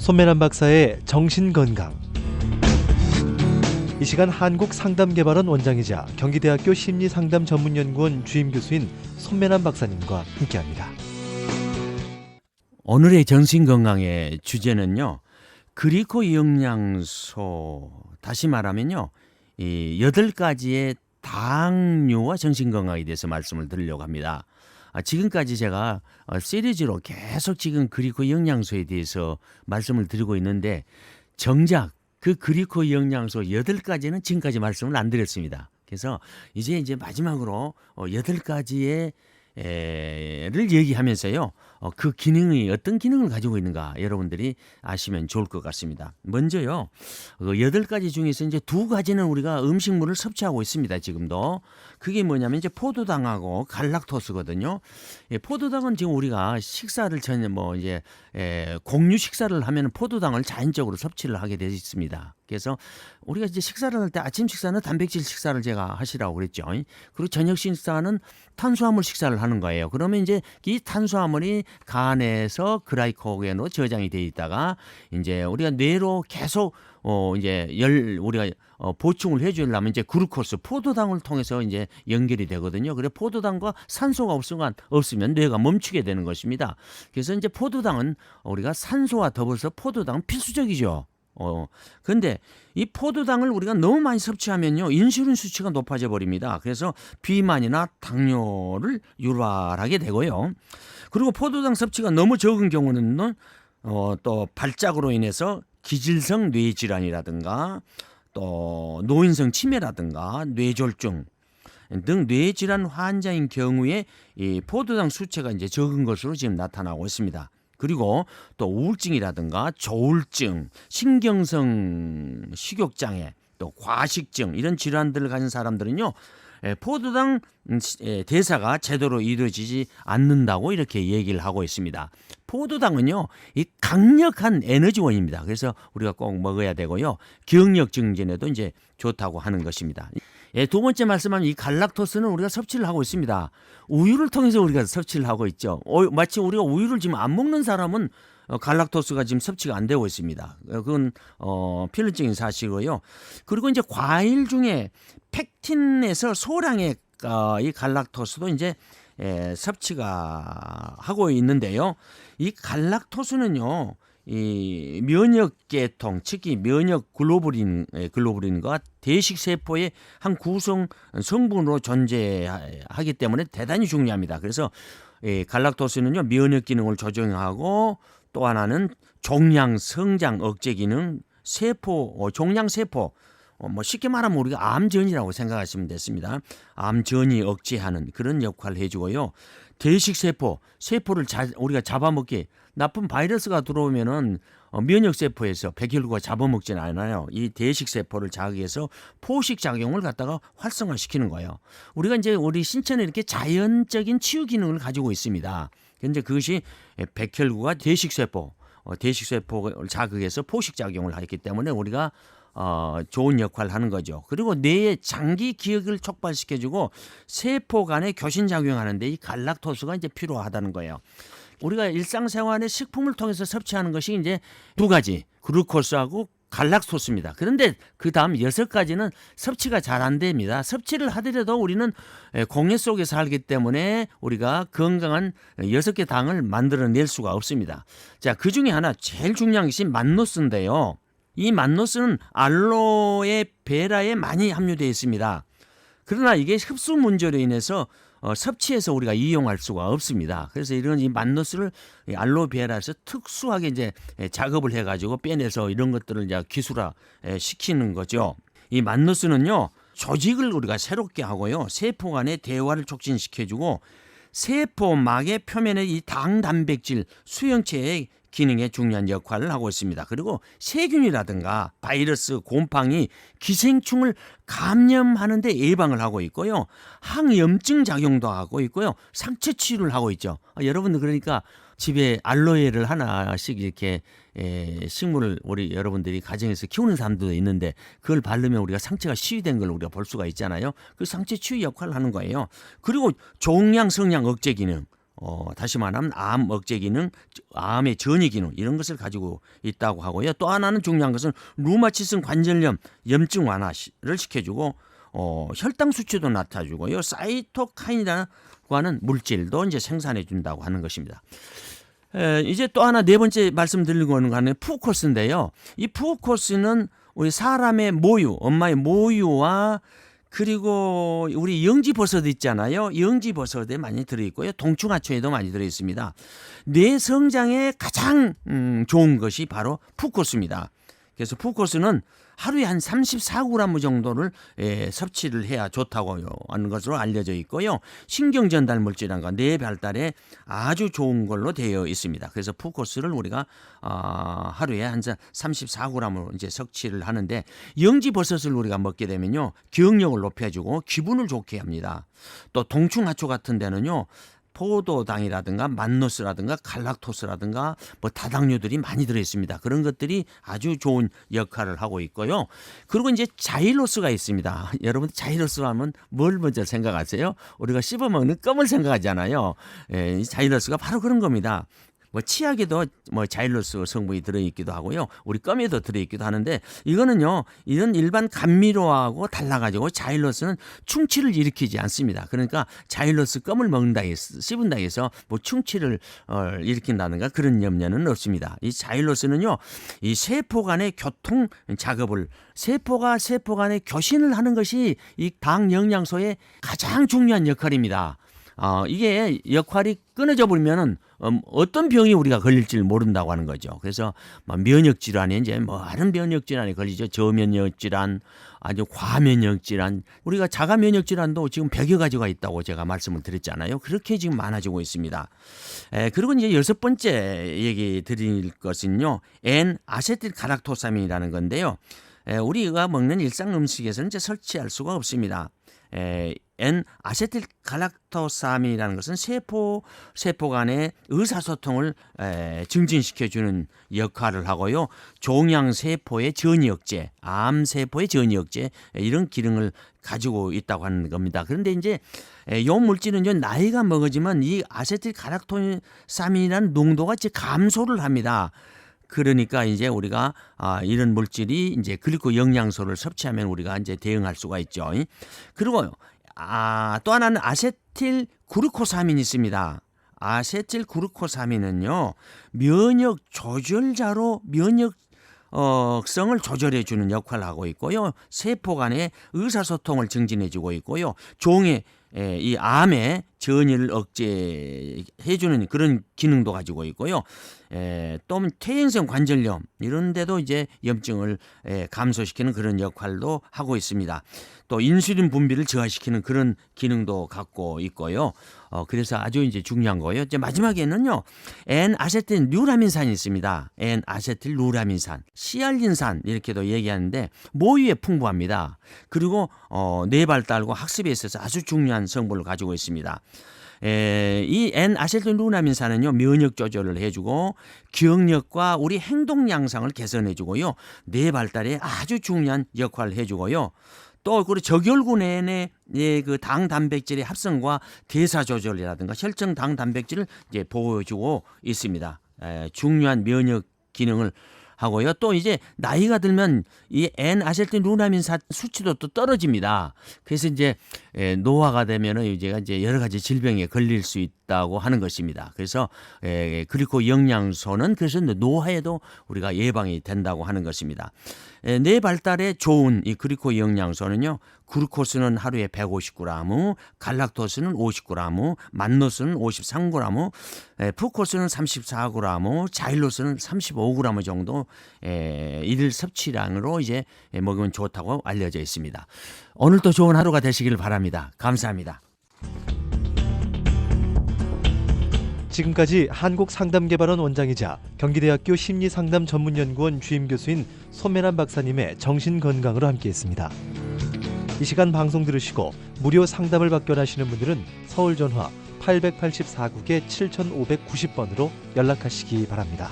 손매란 박사의 정신건강. 이 시간 한국상담개발원 원장이자 경기대학교 심리상담전문연구원 주임교수인 손매란 박사님과 함께합니다. 오늘의 정신건강의 주제는요, 그리코 영양소, 다시 말하면요, 이 8가지의 당뇨와 정신건강에 대해서 말씀을 드리려고 합니다. 지금까지 제가 시리즈로 계속 지금 그리코 영양소에 대해서 말씀을 드리고 있는데, 정작 그 그리코 영양소 8가지는 지금까지 말씀을 안 드렸습니다. 그래서 이제 마지막으로 8가지의 를 얘기하면서요, 그 기능이 어떤 기능을 가지고 있는가 여러분들이 아시면 좋을 것 같습니다. 먼저요, 8가지 중에서 이제 2가지는 우리가 음식물을 섭취하고 있습니다. 지금도. 그게 뭐냐면 이제 포도당하고 갈락토스거든요. 포도당은 지금 우리가 식사를 전에 공유 식사를 하면 포도당을 자연적으로 섭취를 하게 되어 있습니다. 그래서 우리가 이제 식사를 할 때 아침 식사는 단백질 식사를 제가 하시라고 그랬죠. 그리고 저녁 식사는 탄수화물 식사를 하는 거예요. 그러면 이제 이 탄수화물이 간에서 글라이코겐으로 저장이 돼 있다가 이제 우리가 뇌로 계속 우리가 보충을 해주려면 이제 글루코스, 포도당을 통해서 이제 연결이 되거든요. 그래 포도당과 산소가 없으면 뇌가 멈추게 되는 것입니다. 그래서 이제 포도당은 우리가 산소와 더불어서 포도당은 필수적이죠. 근데 이 포도당을 우리가 너무 많이 섭취하면요, 인슐린 수치가 높아져 버립니다. 그래서 비만이나 당뇨를 유발하게 되고요. 그리고 포도당 섭취가 너무 적은 경우는 또 발작으로 인해서 기질성 뇌질환이라든가 또 노인성 치매라든가 뇌졸중 등 뇌질환 환자인 경우에 이 포도당 수치가 이제 적은 것으로 지금 나타나고 있습니다. 그리고 또 우울증이라든가 조울증, 신경성 식욕장애, 또 과식증 이런 질환들을 가진 사람들은요, 포도당 대사가 제대로 이루어지지 않는다고 이렇게 얘기를 하고 있습니다. 포도당은요, 이 강력한 에너지원입니다. 그래서 우리가 꼭 먹어야 되고요, 기억력 증진에도 이제 좋다고 하는 것입니다. 2번째 말씀하면 이 갈락토스는 우리가 섭취를 하고 있습니다. 우유를 통해서 우리가 섭취를 하고 있죠. 마치 우리가 우유를 지금 안 먹는 사람은 갈락토스가 지금 섭취가 안 되고 있습니다. 그건 필연적인 사실이고요. 그리고 이제 과일 중에 펙틴에서 소량의 이 갈락토스도 이제 섭취가 하고 있는데요. 이 갈락토스는요, 이 면역계통, 특히 면역 글로불린과 대식 세포의 한 구성 성분으로 존재하기 때문에 대단히 중요합니다. 그래서 갈락토스는요, 면역 기능을 조정하고 또 하나는 종양 성장 억제 기능, 종양 세포, 쉽게 말하면 우리가 암전이라고 생각하시면 됐습니다. 암전이 억제하는 그런 역할을 해주고요. 대식 세포를 우리가 잡아먹기, 나쁜 바이러스가 들어오면은 면역 세포에서 백혈구가 잡아먹지는 않아요. 이 대식 세포를 자극해서 포식 작용을 갖다가 활성화시키는 거예요. 우리가 이제 우리 신체는 이렇게 자연적인 치유 기능을 가지고 있습니다. 그런데 그것이 백혈구가 대식 세포를 자극해서 포식 작용을 하기 때문에 우리가 좋은 역할을 하는 거죠. 그리고 뇌의 장기 기억을 촉발시켜주고 세포 간에 교신작용하는데 이 갈락토스가 이제 필요하다는 거예요. 우리가 일상생활에 식품을 통해서 섭취하는 것이 이제 2가지, 글루코스하고 갈락토스입니다. 그런데 그 다음 6가지는 섭취가 잘 안 됩니다. 섭취를 하더라도 우리는 공해 속에 살기 때문에 우리가 건강한 6개 당을 만들어낼 수가 없습니다. 자, 그 중에 하나 제일 중요한 것이 만노스인데요. 이 만노스는 알로에 베라에 많이 함유되어 있습니다. 그러나 이게 흡수 문제로 인해서 섭취해서 우리가 이용할 수가 없습니다. 그래서 이런 이 만노스를 알로베라에서 특수하게 이제 작업을 해가지고 빼내서 이런 것들을 이제 기술화 시키는 거죠. 이 만노스는요, 조직을 우리가 새롭게 하고요, 세포 간의 대화를 촉진시켜주고 세포막의 표면에 이 당 단백질 수용체의 기능에 중요한 역할을 하고 있습니다. 그리고 세균이라든가 바이러스, 곰팡이, 기생충을 감염하는 데 예방을 하고 있고요. 항염증 작용도 하고 있고요. 상처 치유를 하고 있죠. 여러분들 그러니까 집에 알로에를 하나씩 이렇게 식물을 우리 여러분들이 가정에서 키우는 사람들도 있는데 그걸 바르면 우리가 상처가 치유된 걸 우리가 볼 수가 있잖아요. 그 상처 치유 역할을 하는 거예요. 그리고 종양 성장 억제 기능, 다시 말하면 암 억제 기능, 암의 전이 기능 이런 것을 가지고 있다고 하고요. 또 하나는 중요한 것은 루마티즘 관절염 염증 완화를 시켜주고 혈당 수치도 낮아주고요. 사이토카인이라는 하는 물질도 이제 생산해 준다고 하는 것입니다. 이제 또 하나 네 번째 말씀드리고 있는 거는 푸코스인데요. 이 푸코스는 우리 사람의 모유, 엄마의 모유와 그리고 우리 영지버섯 있잖아요. 영지버섯에 많이 들어있고요. 동충하초에도 많이 들어있습니다. 뇌 성장에 가장 좋은 것이 바로 푸코스입니다. 그래서 푸코스는 하루에 한 34g 정도를 섭취를 해야 좋다고 하는 것으로 알려져 있고요. 신경 전달 물질과 뇌 발달에 아주 좋은 걸로 되어 있습니다. 그래서 푸코스를 우리가 하루에 한 34g을 이제 섭취를 하는데 영지버섯을 우리가 먹게 되면요 기억력을 높여주고 기분을 좋게 합니다. 또 동충하초 같은 데는요. 포도당이라든가 만노스라든가 갈락토스라든가 뭐 다당류들이 많이 들어있습니다. 그런 것들이 아주 좋은 역할을 하고 있고요. 그리고 이제 자일로스가 있습니다. 여러분 자일로스 하면 뭘 먼저 생각하세요? 우리가 씹어먹는 껌을 생각하잖아요. 이 자일로스가 바로 그런 겁니다. 뭐 치약에도 뭐 자일로스 성분이 들어있기도 하고요. 우리 껌에도 들어있기도 하는데 이거는요. 이런 일반 감미료하고 달라가지고 자일로스는 충치를 일으키지 않습니다. 그러니까 자일로스 껌을 먹는다 해서 씹은다 해서 뭐 충치를 일으킨다든가 그런 염려는 없습니다. 이 자일로스는요. 이 세포 간의 교통 작업을 세포가 세포 간의 교신을 하는 것이 이 당 영양소의 가장 중요한 역할입니다. 이게 역할이 끊어져 버리면은 어떤 병이 우리가 걸릴지 모른다고 하는 거죠. 그래서 면역 질환에 이제 많은 면역 질환이 걸리죠. 저면역 질환, 아주 과면역 질환. 우리가 자가 면역 질환도 지금 100여 가지가 있다고 제가 말씀을 드렸잖아요. 그렇게 지금 많아지고 있습니다. 그리고 이제 여섯 번째 얘기 드릴 것은요. N-아세틸 갈락토사민이라는 건데요. 우리가 먹는 일상 음식에서는 이제 설치할 수가 없습니다. N-아세틸 갈락토사민이라는 것은 세포 간의 의사소통을 증진시켜주는 역할을 하고요. 종양세포의 전이 억제, 암세포의 전이 억제 이런 기능을 가지고 있다고 하는 겁니다. 그런데 이제 이 물질은요 나이가 먹어지면 이 아세틸 갈락토사민이라는 농도가 이제 감소를 합니다. 그러니까 이제 우리가 이런 물질이 이제 글리코 영양소를 섭취하면 우리가 이제 대응할 수가 있죠. 그리고 또 하나는 아세틸 그루코사민이 있습니다. 아세틸 그루코사민은요 면역 조절자로 면역성을 조절해 주는 역할을 하고 있고요. 세포 간의 의사소통을 증진해 주고 있고요. 종의 이 암의 전이를 억제해 주는 그런 기능도 가지고 있고요. 또 퇴행성 관절염 이런 데도 이제 염증을 감소시키는 그런 역할도 하고 있습니다. 또 인슐린 분비를 저하시키는 그런 기능도 갖고 있고요. 그래서 아주 이제 중요한 거예요. 이제 마지막에는요. N-아세틸 루라민산이 있습니다. N-아세틸 루라민산, 시알린산 이렇게도 얘기하는데 모유에 풍부합니다. 그리고 뇌 발달과 학습에 있어서 아주 중요한 성분을 가지고 있습니다. 이 N-아세틸 루라민산은요 면역 조절을 해주고 기억력과 우리 행동 양상을 개선해주고요 뇌 발달에 아주 중요한 역할을 해주고요. 또 그리고 적혈구 내의 그 당 단백질의 합성과 대사 조절이라든가 혈청 당 단백질을 이제 보여주고 있습니다. 중요한 면역 기능을 하고요. 또 이제 나이가 들면 이 N-아세틸 루라민산 수치도 또 떨어집니다. 그래서 이제 노화가 되면은 이제 여러 가지 질병에 걸릴 수 있다고 하는 것입니다. 그래서 글리코 영양소는 그래서 노화에도 우리가 예방이 된다고 하는 것입니다. 뇌 발달에 좋은 이 글리코 영양소는요. 그루코스는 하루에 150g, 갈락토스는 50g, 만노스는 53g, 푸코스는 34g, 자일로스는 35g 정도 일일 섭취량으로 이제 먹으면 좋다고 알려져 있습니다. 오늘도 좋은 하루가 되시길 바랍니다. 감사합니다. 지금까지 한국상담개발원 원장이자 경기대학교 심리상담전문연구원 주임교수인 손매란 박사님의 정신건강으로 함께했습니다. 이 시간 방송 들으시고 무료 상담을 받기 원하시는 분들은 서울전화 884국에 7590번으로 연락하시기 바랍니다.